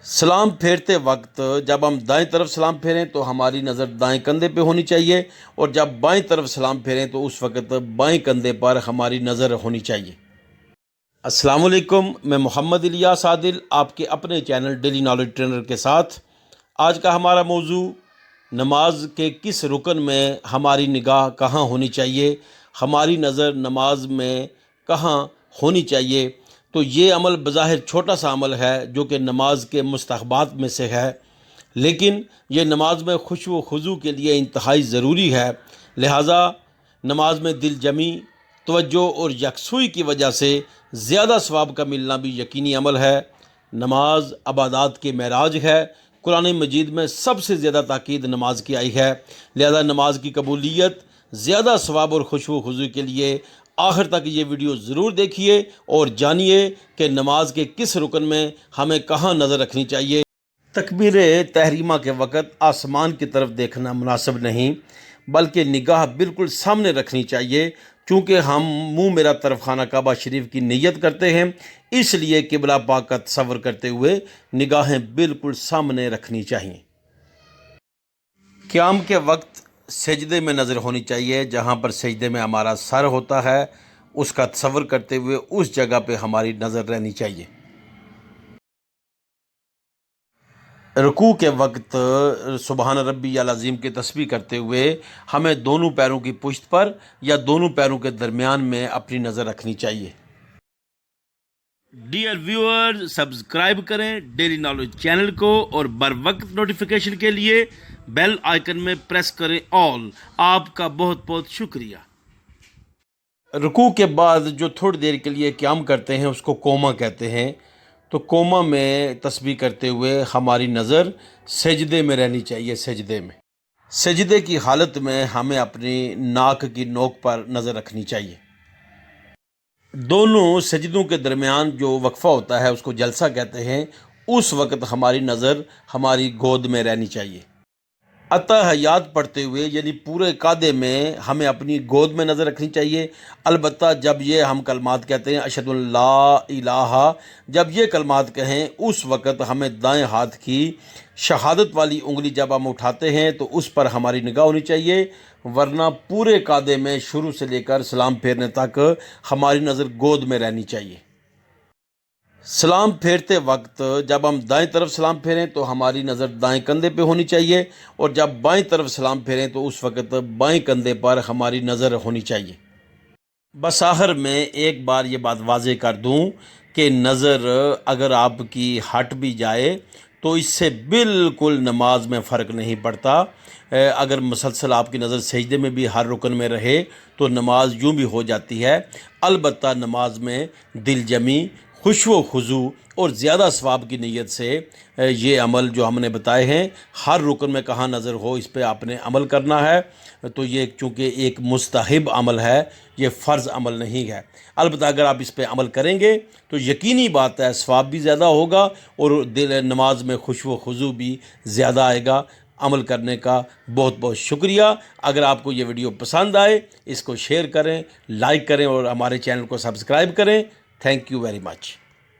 سلام پھیرتے وقت جب ہم دائیں طرف سلام پھیریں تو ہماری نظر دائیں کندھے پہ ہونی چاہیے، اور جب بائیں طرف سلام پھیریں تو اس وقت بائیں کندھے پر ہماری نظر ہونی چاہیے۔ السلام علیکم، میں محمد الیاس عادل آپ کے اپنے چینل ڈیلی نالج ٹرینر کے ساتھ۔ آج کا ہمارا موضوع نماز کے کس رکن میں ہماری نگاہ کہاں ہونی چاہیے، ہماری نظر نماز میں کہاں ہونی چاہیے۔ تو یہ عمل بظاہر چھوٹا سا عمل ہے جو کہ نماز کے مستحبات میں سے ہے، لیکن یہ نماز میں خشوع و خضوع کے لیے انتہائی ضروری ہے۔ لہٰذا نماز میں دل جمی، توجہ اور یکسوئی کی وجہ سے زیادہ ثواب کا ملنا بھی یقینی عمل ہے۔ نماز عبادات کے معراج ہے۔ قرآن مجید میں سب سے زیادہ تاکید نماز کی آئی ہے، لہذا نماز کی قبولیت، زیادہ ثواب اور خشوع و خضوع کے لیے آخر تک یہ ویڈیو ضرور دیکھیے اور جانیے کہ نماز کے کس رکن میں ہمیں کہاں نظر رکھنی چاہیے۔ تکبیر تحریمہ کے وقت آسمان کی طرف دیکھنا مناسب نہیں، بلکہ نگاہ بالکل سامنے رکھنی چاہیے، چونکہ ہم منہ میرا طرف خانہ کعبہ شریف کی نیت کرتے ہیں، اس لیے قبلہ پاک کا تصور کرتے ہوئے نگاہیں بالکل سامنے رکھنی چاہیے۔ قیام کے وقت سجدے میں نظر ہونی چاہیے، جہاں پر سجدے میں ہمارا سر ہوتا ہے اس کا تصور کرتے ہوئے اس جگہ پہ ہماری نظر رہنی چاہیے۔ رکوع کے وقت سبحان ربی العظیم کی تسبیح کرتے ہوئے ہمیں دونوں پیروں کی پشت پر یا دونوں پیروں کے درمیان میں اپنی نظر رکھنی چاہیے۔ ڈیئر ویور، سبسکرائب کریں ڈیلی نالج چینل کو اور بر وقت نوٹیفیکیشن کے لیے بیل آئیکن میں پریس کریں آل۔ آپ کا بہت بہت شکریہ۔ رکوع کے بعد جو تھوڑی دیر کے لیے قیام کرتے ہیں اس کو کوما کہتے ہیں، تو کوما میں تسبیح کرتے ہوئے ہماری نظر سجدے میں رہنی چاہیے۔ سجدے کی حالت میں ہمیں اپنی ناک کی نوک پر نظر رکھنی چاہیے۔ دونوں سجدوں کے درمیان جو وقفہ ہوتا ہے اس کو جلسہ کہتے ہیں، اس وقت ہماری نظر ہماری گود میں رہنی چاہیے۔ اتحیات پڑھتے ہوئے یعنی پورے قعدے میں ہمیں اپنی گود میں نظر رکھنی چاہیے، البتہ جب یہ ہم کلمات کہتے ہیں اشہد ان لا الہ، جب یہ کلمات کہیں اس وقت ہمیں دائیں ہاتھ کی شہادت والی انگلی جب ہم اٹھاتے ہیں تو اس پر ہماری نگاہ ہونی چاہیے، ورنہ پورے قعدے میں شروع سے لے کر سلام پھیرنے تک ہماری نظر گود میں رہنی چاہیے۔ سلام پھیرتے وقت جب ہم دائیں طرف سلام پھیریں تو ہماری نظر دائیں کندھے پہ ہونی چاہیے، اور جب بائیں طرف سلام پھیریں تو اس وقت بائیں کندھے پر ہماری نظر ہونی چاہیے۔ بس آخر میں ایک بار یہ بات واضح کر دوں کہ نظر اگر آپ کی ہٹ بھی جائے تو اس سے بالکل نماز میں فرق نہیں پڑتا۔ اگر مسلسل آپ کی نظر سجدے میں بھی ہر رکن میں رہے تو نماز یوں بھی ہو جاتی ہے، البتہ نماز میں دل جمی، خشوع و خضوع اور زیادہ ثواب کی نیت سے یہ عمل جو ہم نے بتائے ہیں ہر رکن میں کہاں نظر ہو اس پہ آپ نے عمل کرنا ہے۔ تو یہ چونکہ ایک مستحب عمل ہے، یہ فرض عمل نہیں ہے، البتہ اگر آپ اس پہ عمل کریں گے تو یقینی بات ہے ثواب بھی زیادہ ہوگا اور نماز میں خشوع و خضوع بھی زیادہ آئے گا۔ عمل کرنے کا بہت بہت شکریہ۔ اگر آپ کو یہ ویڈیو پسند آئے اس کو شیئر کریں، لائک کریں اور ہمارے چینل کو سبسکرائب کریں۔ Thank you very much.